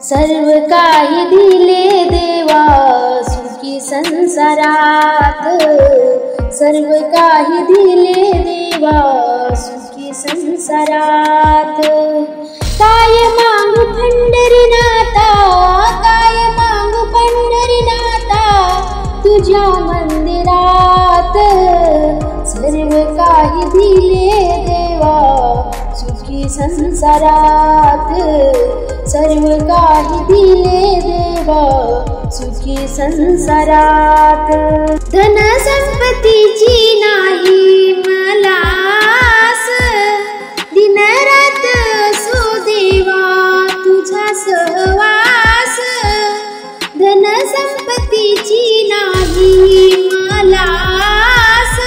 सर्व काही दिले देवा सुखी संसारात, सर्व काही दिले देवा सुखी संसारात। काय मागू पंढरीनाथा, काय मागू पंढरीनाथा तुझ्या मंदिरात, सर्व काही दिले देवा सुखी संसारात, सर्व काही दिले देवा सुखी संसारात। धन संपत्तीची नाही मला आस, दिनरात असो देवा तुझा सहवास। धन संपत्तीची नाही मला आस,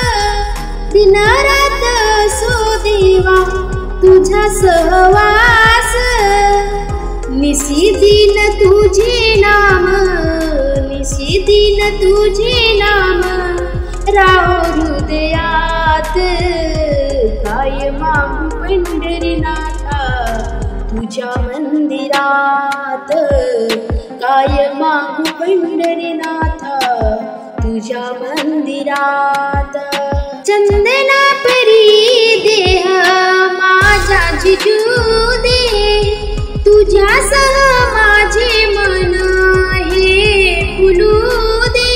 दिनरात असो देवा तुझा सहवास। निशिदिन तुझे नाम, निशिदिन तुझे नाम राहो हृदयात। काय मागू पंढरीनाथा तुझ्या मंदिरात, काय मागू पंढरीनाथा तुझ्या मंदिरात। चंदना परी देह माझा जिजू दे, तुझ्यासह माझे मन हे फुलू दे।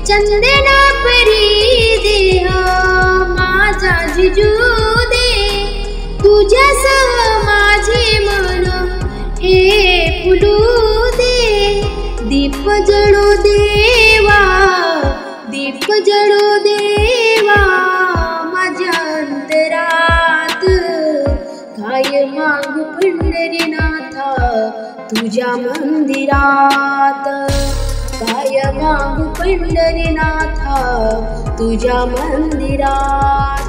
चंदना परी देह माझा जिजू दे, तुझ्यासह माझे मन हे फुलू दे। दीप जळू देवा, दीप जळू देवा माझ्या अंतरात। काय मागू पंढरीनाथा तुझ्या मंदिरात, काय मागू पंढरीनाथा तुझ्या मंदिरात।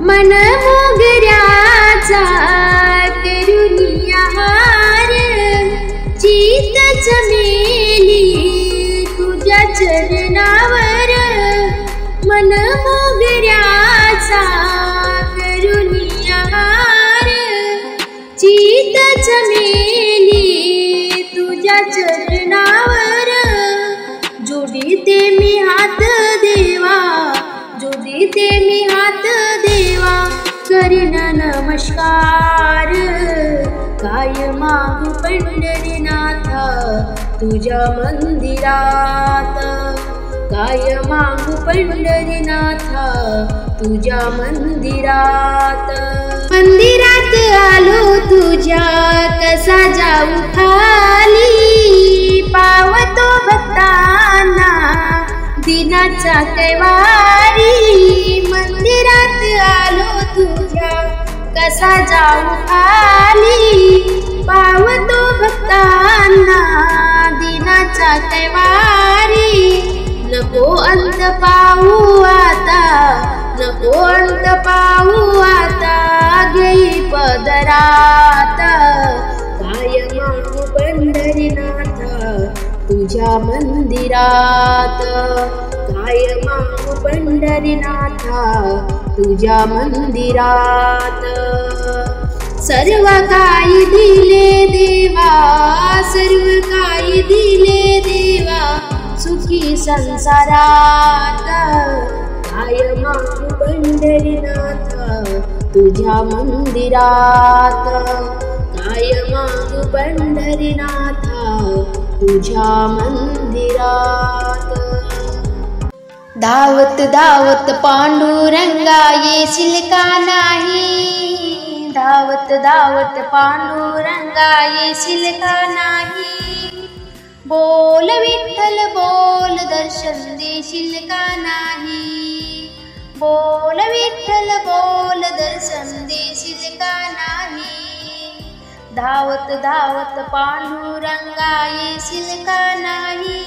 मन मोगऱ्याचा करुनिया हार, चित चमेली तुझ्या चरणावर। मन मोगऱ्याचा करुनिया हार, चित चमेली तुझ्या चरणावर। जोडीते मी हात देवा, जोडीते मी हात देवा करीन नमस्कार। काय मागू पंढरीनाथा तुझ्या मंदिरात, काय मागू पंढरीनाथा तुझ्या मंदिरात। मंदिरात आलो तुझ्या कसा जाऊ खाली, पावतो भक्तांना दिनाचा कैवारी। मंदिरात आलो तुझ्या कसा जाऊ खाली, पावतो भक्तांना दिनाचा कैवारी। नको अंत पाहू आता, नको अंत पाहू आता घेई पदरात। काय मागू पंढरीनाथा तुझ्या मंदिरात, काय मागू पंढरीनाथा तुझ्या मंदिरात। सर्व काही दिले देवा, सर्व काही दिले देवा सुखी संसारात। काय मागू पंढरीनाथा तुझ्या मंदिरात, काय मागू पंढरीनाथा तुझ्या मंदिरात। धावत धावत पांडुरंगा येशील का नाही, धावत धावत पांडुरंगा येशील का नाही। बोल विठ्ठल बोल दर्शन देशील का नाही, बोल विठ्ठल बोल दर्शन देशील का नाही। धावत धावत पांडुरंगा येशील का नाही,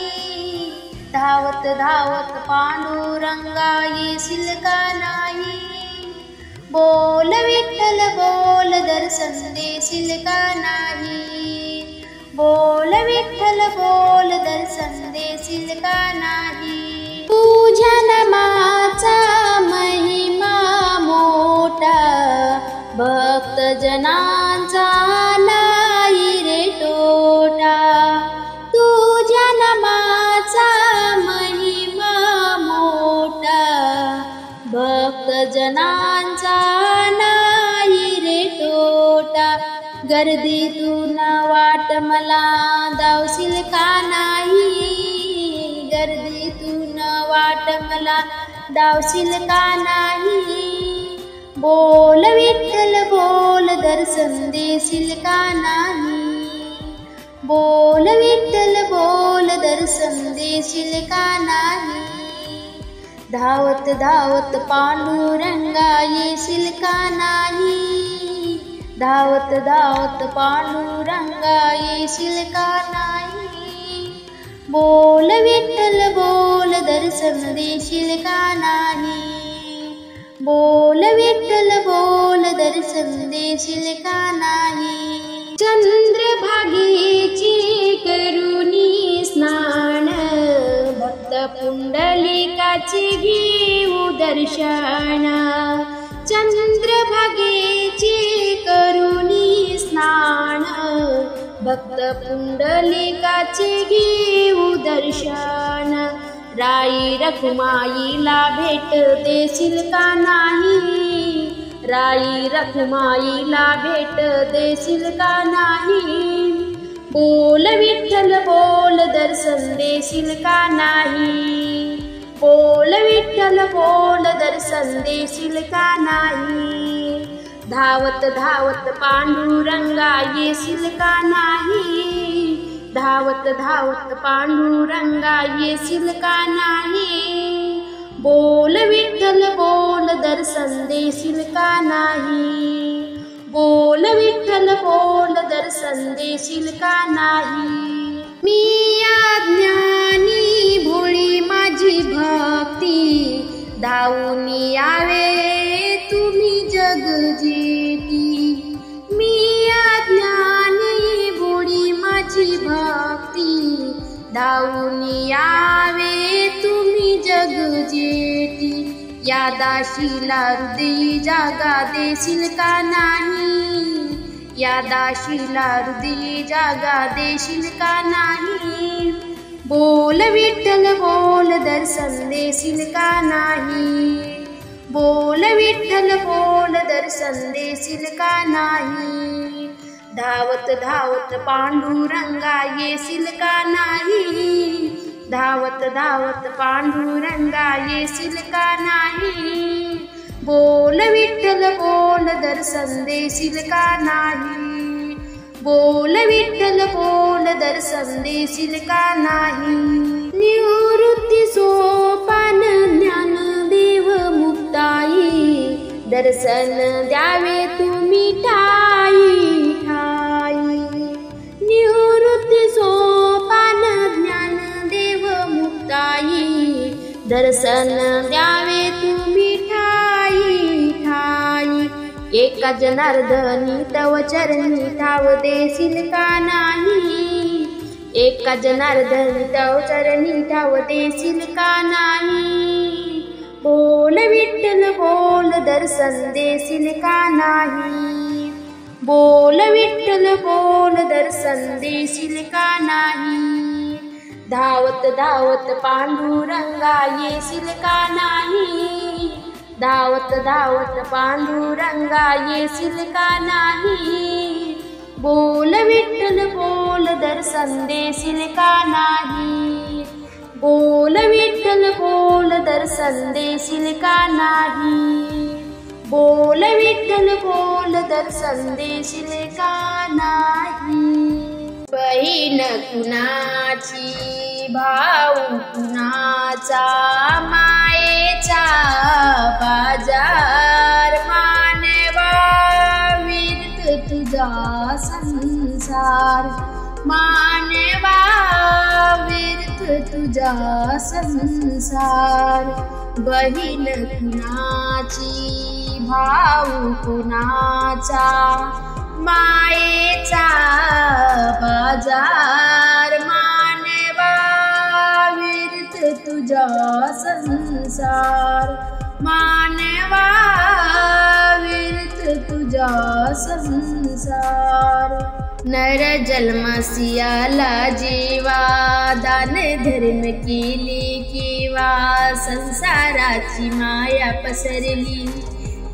धावत धावत पांडुरंगा येशील का नाही। बोल विठ्ठल बोल दर्शन देशील का नाही, बोल विठ्ठल बोल दर्शन देशील का नाही। तुझ्या नामाचा महिमा मोठा, भक्त जनांचा नाही रे टोटा। जनांचा नाही रे तोटा, गर्दीतून वाट मला धावशील का नाही, गर्दीतून वाट मला धावशील का नाही. बोल विठ्ठल बोल दर्शन देशील का नाही, बोल विठ्ठल बोल दर्शन देशील का नाही. धावत धावत पांडुरंगा येशील का नाही, धावत धावत पांडुरंगा येशील का नाही. बोल विठ्ठल बोल दर्शन देशील का नाही, बोल विठ्ठल बोल दर्शन देशील का नाही. चंद्रभागेची करुणी स्नान, भक्त पुंडलिकाचे घेऊ दर्शन, चंद्रभागेची करुणी स्नान, भक्त पुंडलिकाचे घेऊ दर्शन. राई रखुमाईला भेट देशील का नाही, राई रखुमाईला भेट देशील का नाही. बोल विठ्ठल बोल दर्शन देशील का नाही, बोल विठ्ठल बोल दर्शन देशील का नाही. धावत धावत पांडुरंगा येशील का नाही, धावत धावत पांडुरंगा येशील का नाही. बोल विठ्ठल बोल दर्शन देशील का नाही, बोल विठ्ठल बोल दर्शन देशील का नाही. मी अज्ञानी भोळी माझी भक्ती, धावून यावे तुम्ही जग जेती. मी अज्ञानी भोळी माझी भक्ती, धावून यावे तुम्ही जग जेती. या दाशीला हृदयी जागा देशील का नाही, या दाशीला हृदयी जागा देशील का नाही. बोल विठ्ठल बोल दर्शन देशील का नाही, बोल विठ्ठल बोल दर्शन देशील का नाही. धावत धावत पांडुरंगा येशील का नाही, धावत धावत पांडुरंगा येशील का नाही. बोल विठ्ठल बोल दर्शन देशील का नाही, बोल विठ्ठल बोल दर्शन देशील का नाही. निवृत्ती सोपान ज्ञानदेव मुक्ताई, दर्शन द्यावे तुम्ही ठाई ठाई. निवृत्ती सोपान ज्ञानदेव मुक्ताई, दर्शन द्यावे तुम्ही ठाई ठाई. एका जनार्दनी तव चरणी ठाव देशील का नाही, एका जनार्दनी तव चरणी ठाव देशील का नाही. बोल विठ्ठल बोल दर्शन देशील का नाही, बोल विठ्ठल बोल दर्शन देशील का नाही. धावत धावत पांडुरंगा येशील का नाही, धावत धावत पांडुरंगा येशील का नाही. बोल विठ्ठल बोल दर्शन देशील का नाही, बोल विठ्ठल बोल दर्शन देशील का नाही. बोल विठ्ठल बोल दर्शन देशील का नाही. बहीण कुणाची भाऊ कुणाचा, मायेचा बाजार मानवा विरत तुझा संसार, मानवा विरत तुझा संसार. बहीण कुणाची भाऊ कुणाचा, मायेचा बाजार मानवा विरत तुझा संसार, मानवा विरत तुझा संसार. नर जन्म सियाला जीवा, दान धर्म केली किंवा संसाराची माया पसरली,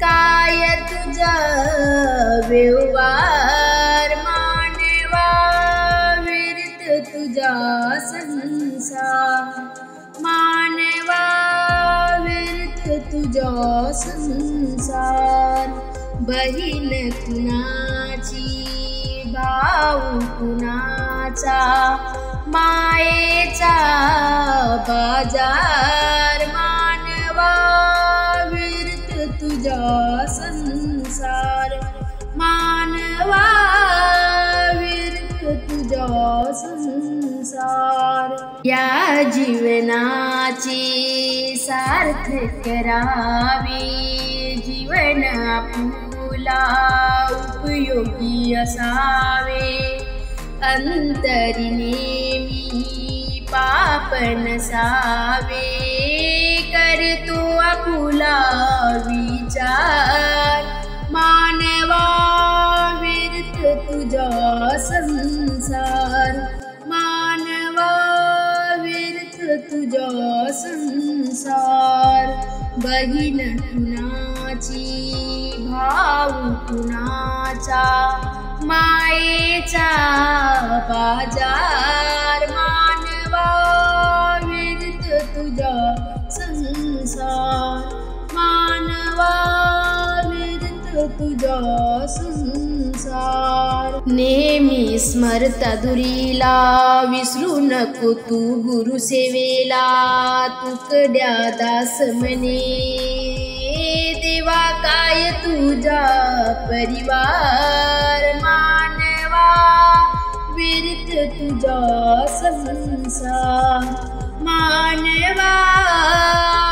काय तुझा व्यवहार मानवा विरत तुझा संसार मानवा विरत तुझा संसार बहीण कुणाची भाऊ कुणाचा मायेचा बाजार मानवा विरत तुझा संसार मानवा विरत तुझा संसार या जीवनाची सार्थक करावे जीवन आपुला उपयोगी असावे अंतरी नेमी पाप नसावे करतो आपुला विचार मानवा विरत तुझा संसार मानवा विरत तुझा संसार बहीण कुणाची भाऊ कुणाचा मायेचा बाजार मानवा विरत तुझा संसार मानवा विरत तुझा संसार नेहमी स्मरता दुरीला विसरू नको तू गुरुसेवेला तुकड्या दास म्हणे देवा काय तुझा परिवार मानवा विरत तुझा संसार मानवा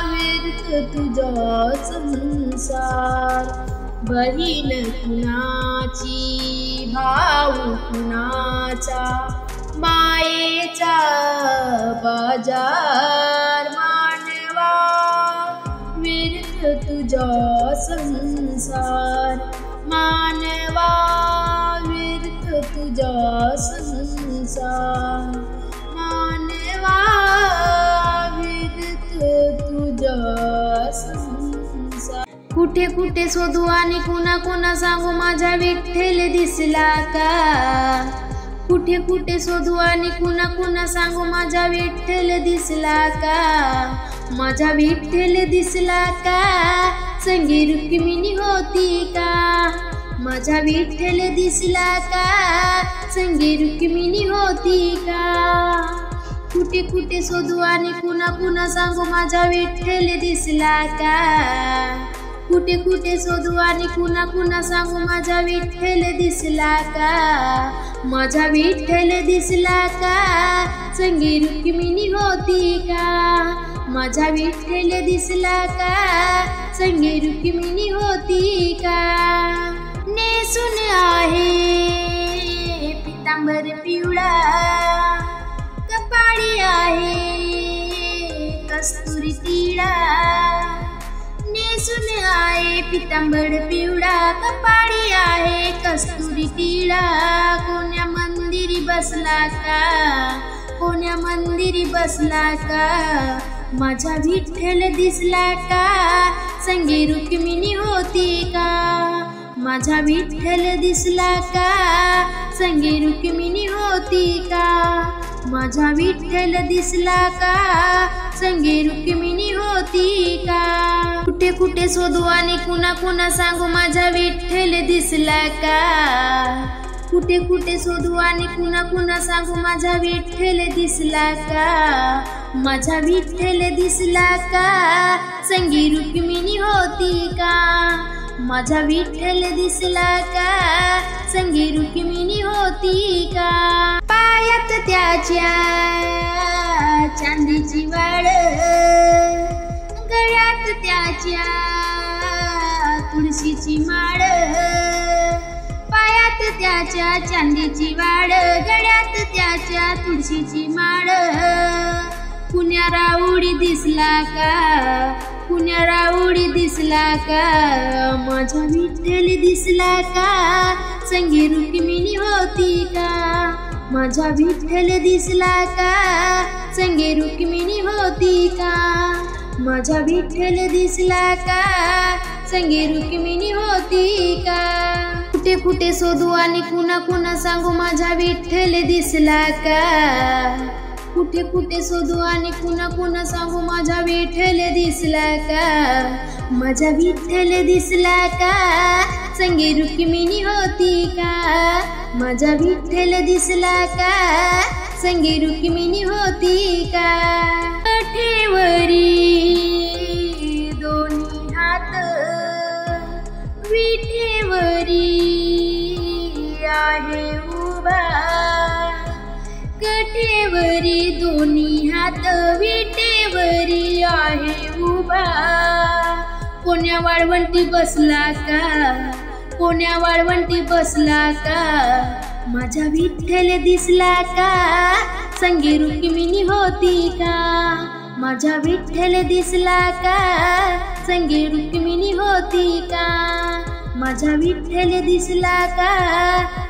विरत तुझा संसार बहीण कुणाची भाऊ कुणाचा मायेचा बाजार मानवा विरत तुझा संसार मानवा विरत तुझा संसार मानवा विरत तुझा संसार कुठे कुठे शोधू आणि कुणा कुणा सांगू माझा विठ्ठल दिसला का कुठे कुठे शोधू आणि कुणा कुणा सांगू माझा विठ्ठल दिसला का माझा विठ्ठल दिसला का संगी रुक्मिणी होती का माझा विठ्ठल दिसला का संगी रुक्मिणी होती का कुठे कुठे शोधू आणि कुणा कुणा सांगू माझा विठ्ठल दिसला का कुठे कुठे शोधू आणि कुणा कुणा सांगू माझा विठ्ठल दिसला का माझा विठ्ठल दिसला का संगी रुक्मिणी होती का माझा विठ्ठल दिसला का संगी रुक्मिणी होती का नेसून आहे पितांबर पिवळा कपाळी आहे कस्तुरी तिळा नेसून आहे पितांबर पिवळा कपाळी आहे कस्तुरी तिळा कोण्या मंदिरी बसला का कोण्या मंदिरी बसला का माझा विठ्ठल दिसला का संगी रुक्मिणी होती का माझा विठ्ठल दिसला का संगी रुक्मिणी होती का माझा विठ्ठल दिसला का संगी रुक्मिणी होती का कुठे कुठे शोधू आणि कुणा कुणा सांगू माझा विठ्ठल दिसला का कुठे कुठे शोधू आणि कुणा कुणा सांगू माझा विठ्ठल दिसला का माझा विठ्ठल दिसला का संगी रुक्मिणी होती का माझा विठ्ठल दिसला का संगी रुक्मिणी होती का पायात त्याच्या चांदीची वाड गळ्यात त्याच्या तुळशीची माळ पायात त्याच्या चांदीची वाड गळ्यात त्याच्या तुळशीची माळ पुण्या राऊडी दिसला का पुण्या राऊडी दिसला का माझा विठ्ठल दिसला का संगी रुक्मिणी होती का माझा विठ्ठल दिसला का संगी रुक्मिणी होती का माझा विठ्ठल दिसला का संगे रुक्मिणी होती का? कुठे कुठे शोधू आणि कुणा कुणा सांगू माझा विठ्ठल दिसला का? कुठे कुठे शोधू आणि कुणा कुणा सांगू माझा विठ्ठल दिसला का? माझा विठ्ठल दिसला का? संगे रुक्मिणी होती का? माझा विठ्ठल दिसला का? संगे रुक्मिणी होती का? काठेवरी दोन्ही हात विठेवरी आहे उभा, काठेवरी दोन्ही हात विटेवरी आहे उभा. कोण्या वाळवंटी बसला का? कोण्या वाळवंटी बसला का? माझा विठ्ठल दिसला का? संगे रुक्मिणी होती का? माझा विठ्ठल दिसला का? संगे रुक्मिणी होती का? माझा विठ्ठल दिसला का?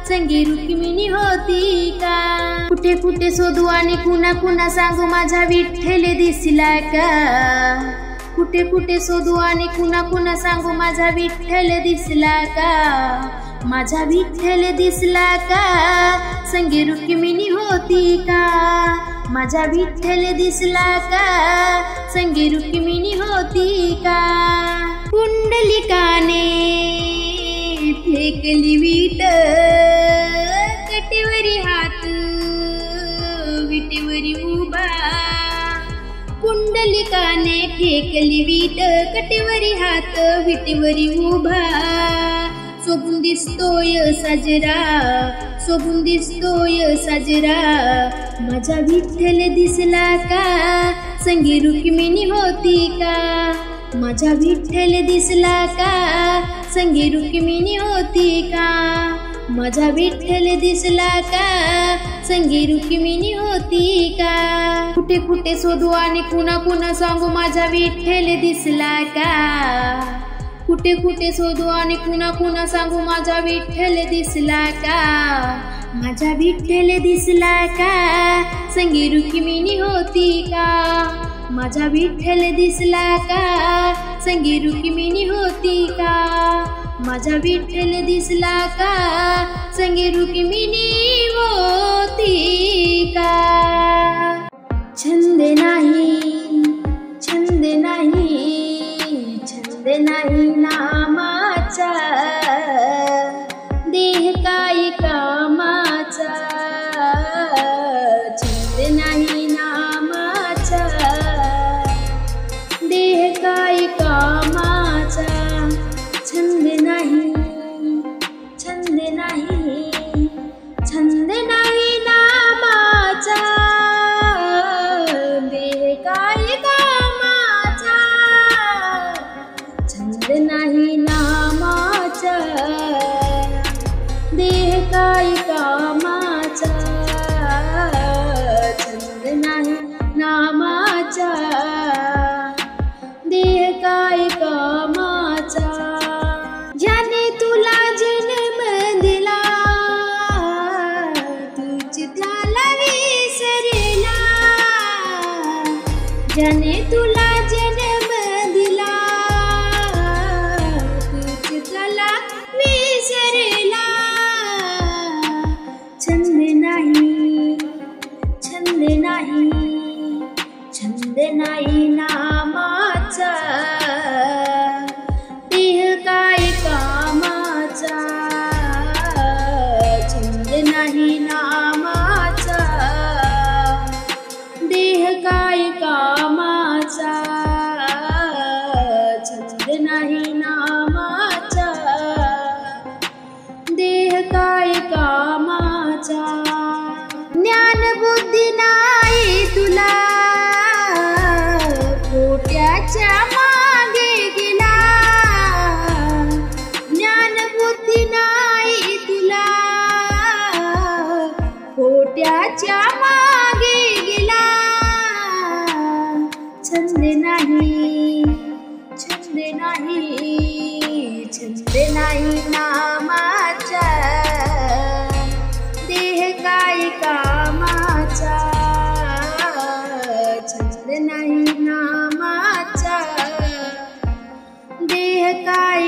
संगे रुक्मिणी होती का? कुठे कुठे शोधू आणि कुणा कुणा सांगू माझा विठ्ठल दिसला का? कुठे कुठे शोधू आणि कुणा कुणा सांगू माझा विठ्ठल दिसला का? माझा विठ्ठल दिसला का? संगे रुक्मिणी होती का? माझा विठ्ठल दिसला का? संगे रुक्मिणी होती का? पुंडलिकाने फेकली वीट, कटेवरी हात विटेवरी उभा. पुंडलिकाने फेकली वीट, कटेवरी हात विटेवरी उभा. शोभून दिसतोय साजरा, शोभून दिसतोय साजरा. माझा विठ्ठल दिसला का? संगे रुक्मिणी होती का? माझा विठ्ठल दिसला का? संगे रुक्मिणी होती का? माझा विठ्ठल दिसला का? संगे रुक्मिणी होती का? कुठे कुठे शोधू आणि कुणा कुणा सांगू माझा विठ्ठल दिसला का? कुठे कुठे शोधू आणि कुणा कुणा सांगू माझा विठ्ठल दिसला का? माझा विठ्ठल दिसला का? संगे रुक्मिणी होती का? माझा विठ्ठल दिसला का? संगे रुक्मिणी होती का? माझा विठ्ठल दिसला का? संगे रुक्मिणी होती का? छंद नाही, छंद नाही, छंद नाही नामाचा, देह काय कामाचा. छंद नाही नामाचा, देह काय कामाचा. छंद नाही, छंद नाही, छंद नाही नामाचा, देह काय कामाचा. छंद नाही नामाचा, देह काय कामाचा. छंद नाही नामाचा, देह काय कामाचा. ज्याने तुला जन्म दिला, तुझ त्याला विसरला. ज्याने तुला जन्म दिला, तुझ त्याला विसरला. छंद नाही, छंद नाही, छंद नाही नामाचा, देह काय कामाचा. छंद नाही नामाचा, देह काय कामाचा. छंद नाही नामाचा, देह काय कामाचा. ज्ञान बुद्धी नाही तुला, खोट्याच्या मागे गेला. ज्ञान बुद्धी नाही तुला, खोट्याच्या मागे गेला. छंद नाही, छंद नाही, छंद नाही नामाचा, देह काय कामाचा. छंद नाही नामाचा, देह काय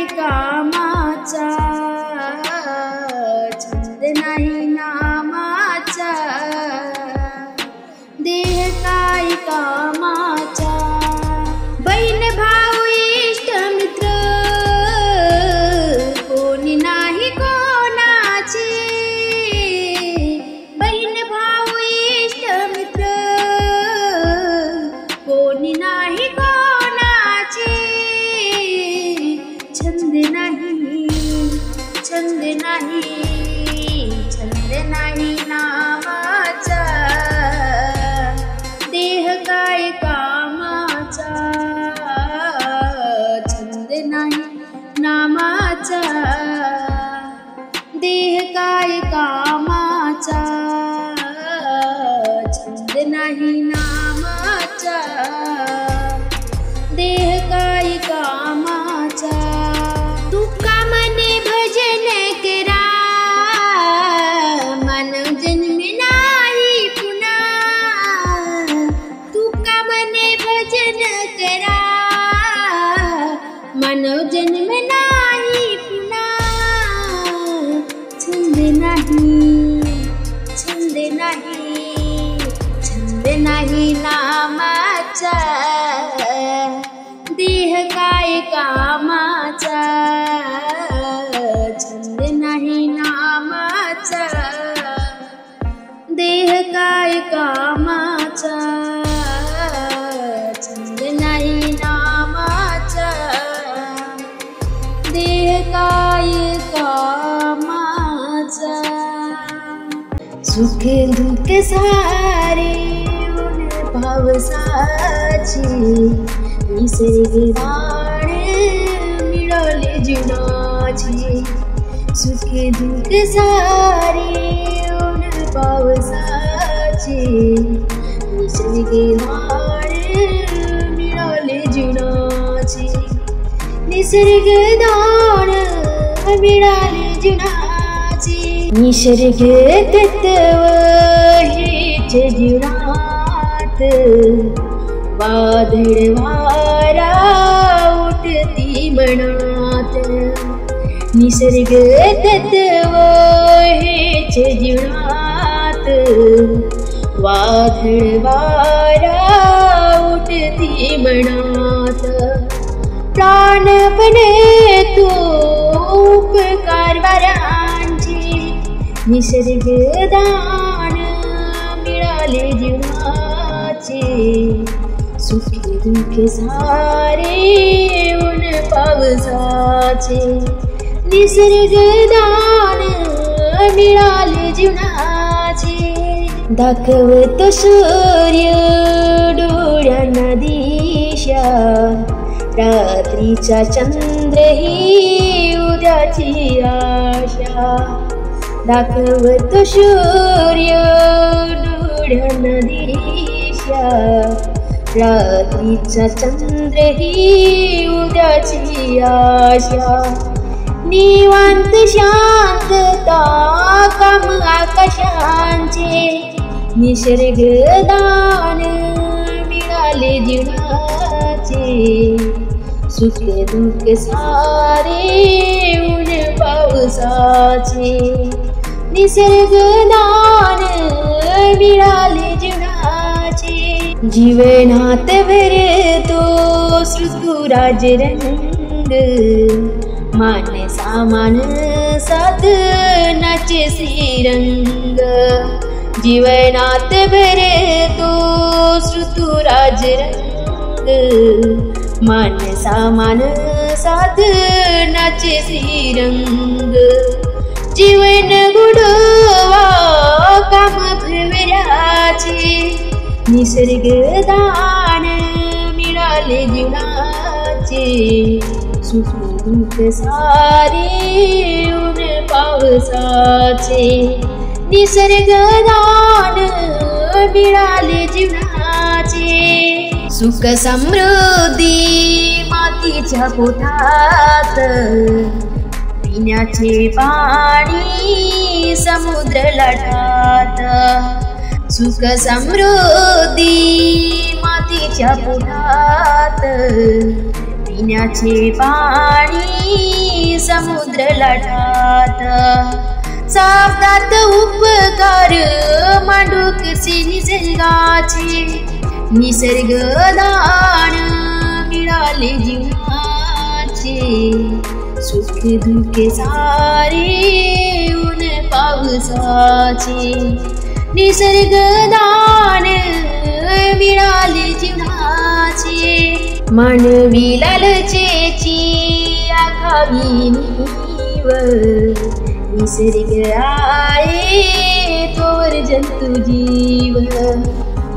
नाही कोणाची, छंद नाही, छंद नाही, छंद नाही नामाचा, देह काय कामाचा, छंद नाही नामाचा, देह काय कामाचा, छंद नाही नामाचा, देह काय कामाचा. तुका मने भजन करा, मानव जन्म नाही पुन्हा, तुका मने भजन करा, मानव जन्म नाही पुन्हा, छंद नाही, छंद नाही, छंद नाही नामाचा, देह काय कामाचा, छंद नाही नामाचा, देह काय कामाचा, छंद नाही नामाचा, देह काय कामाचा. सुख दुःख सारे उन पावसाची, निसर्ग दान मिळाले जीवनाची, सुख दुःख सारे उन पावसाची, निसर्ग दान मिळाले जीवनाची, निसर्ग दान मिळाले जीवनाची. निसर्ग तत्व हेच जीवनात, वादळ वारा उठती मनात, निसर्ग तत्व हेच जीवनात, वादळ वारा उठती मनात. प्राणपणे तो उपकार वाऱ्यांची, निसर्ग दान मिळाले जीवनाचे, सुख दुःख सारे उन पावसाचे, निसर्ग दान मिळाले जीवनाचे. दाखवतो सूर्य डोळ्यांना दिशा, रात्रीचा चंद्र ही उद्याची आशा, दाखवतो सूर्य डोळ्यांना दिशा, रात्रीचा चंद्र ही उद्याची आशा. निवांत शांतता काम आकाशांचे, निसर्ग दान मिळाले जीवनाचे, सुख दुःख सारे उन पावसाचे, निसर्ग दान मिळाले जीवनाचे. जीवनात भरतो ऋतुराज रंग, मान सामान साधनाचे श्रीरंग, जीवनात भरतो ऋतुराज रंग, मान सामान साधनाचे श्रीरंग. जीवन गुडवा काम भरवऱ्याचे, निसर्ग दान मिळाले जीवनाचे, सुख दुःख सारे उन पावसाचे, निसर्ग दान मिळाले जीवनाचे. सुख समृद्धी मातीच्या पोटात, पिण्याचे पाणी समुद्र लाटात, सुख समृद्धी मातीच्या पोटात, पिण्याचे पाणी समुद्र लाटात. सापतात उपकार मांडूक निसर्गाचे, निसर्ग दान मिळाले जीवनाचे, सुख दुःख सारे उन पावसाचे, निसर्ग दान मिळाली जीवनाची। मानवी लालचेची आखावी नीव, निसर्ग आहे तोवर जंतु जीव।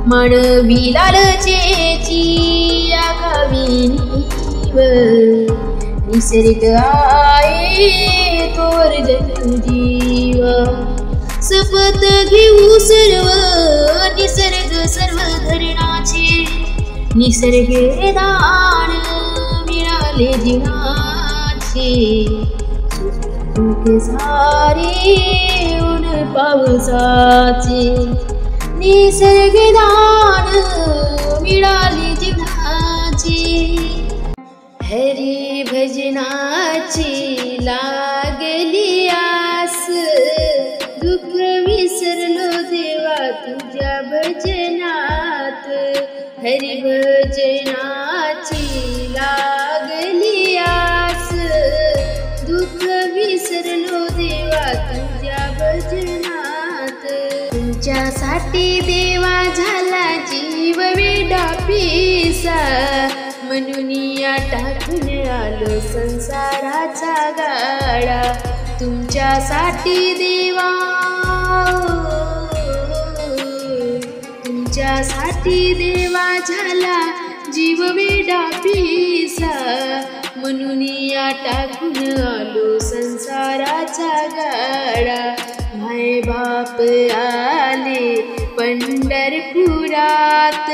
मानवी लालचेची आखावी नीव, निसर्ग आहे तोवर जंतु जीव। शपथ घेऊ सर्व निसर्ग सर्व धरणाचे, निसर्ग दान मिळाले जीवनाचे। सुख सारे ऊन पावसाचे, निसर्ग दान मिळाले जीवनाचे। हरी भजनाची लागली आस, दुःख विसरलो देवा तुझ्या भजनात। हरी भजनाची लागली आस, दुःख विसरलो देवा तुझ्या भजनात। तुमच्यासाठी देवा झाला जीव वेडा पिसा, म्हणून या टाकून आलो संसाराचा गाडा। तुमच्यासाठी देवा, तुमच्यासाठी देवा झाला जीव वेडा पिसा, म्हणून या टाकून आलो संसाराचा गाडा। माय बाप आले पंढरपुरात,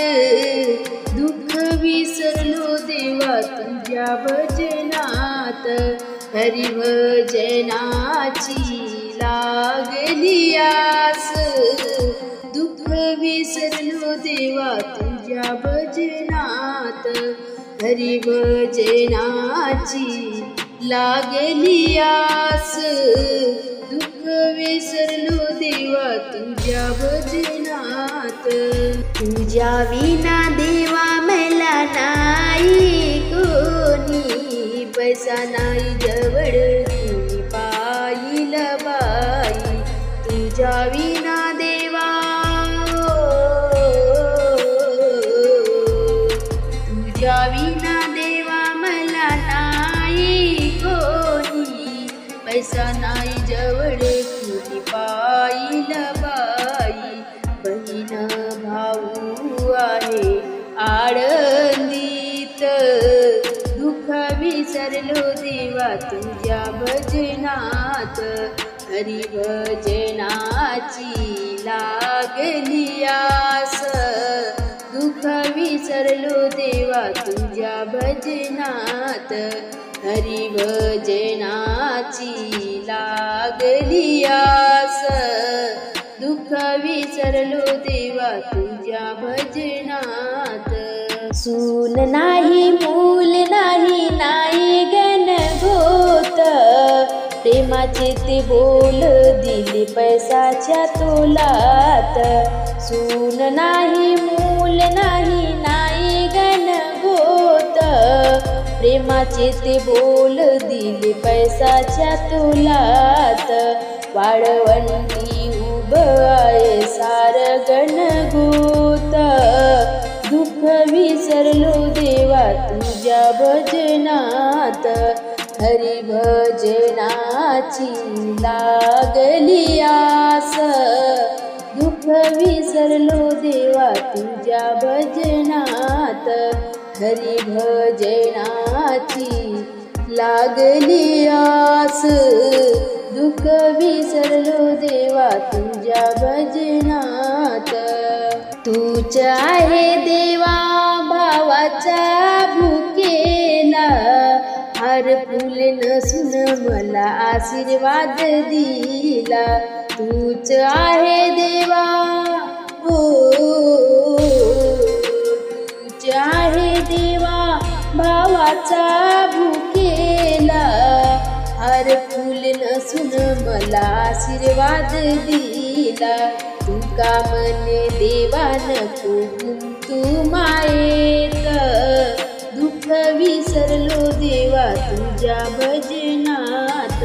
दुःख विसरलो देवा तुझ्या भजनात। हरी भजनाची लागली आस, दुःख विसरलो देवा तुझ्या भजनात। हरी भजनाची लागली आस, दुःख विसरलो देवा तुझ्या भजनात। तुझ्या विना देवा मला नाही कोणी, पैसा नाही जवळ तुम्ही पाहिल बाई। तुझ्या विना देवा, तुझ्या विना देवा मला नाही कोणी, पैसा नाही जवळ तुम्ही पाहिल बाई। बहीण भाऊ आहे आळंदीत, दुःख विसरलो देवा तुझ्या भजनात। हरी भजनाची लागली आस, दुःख विसरलो देवा तुझ्या भजनात। हरी भजनाची लागली आस, दुःख विसरलो देवा तुझ्या भजनात। सून नाही मूल नाही नाही गणगोत, प्रेमाचे ते बोल दिले पैसाच्या तोलात। सून नाही मूल नाही नाही गणगोत, प्रेमाचे ते बोल दिले पैसाच्या तोलात। वाळवंटी उभं आहे सार गणगोत, दुःख विसरलो देवा तुझ्या भजनात। हरी भजनाची लागली आस, दुःख विसरलो देवा तुझ्या भजनात। हरी भजनाची लागली आस, दुःख विसरलो देवा तुझ्या भजनात। तूच आहे देवा भावाचा भुकेला, हार फुल नसून मला आशीर्वाद दिला। तूच आहे देवा, तूच आहे देवा भावाचा भुकेला, हार फुल नसून मला आशीर्वाद दिला। तुका मने देवा नको गुंतू मायेत, दुःख विसरलो देवा तुझ्या भजनात।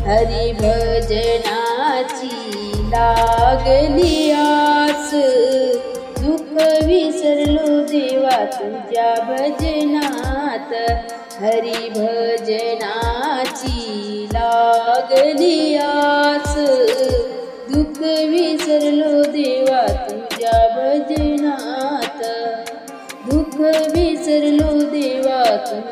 हरी भजनाची लागली आस, दुःख विसरलो देवा तुझ्या भजनात, हरी भजनाची लागली आस, दुःख विसरलो देवा तुझ्या भजनात, दुःख विसरलो देवा तुझ्या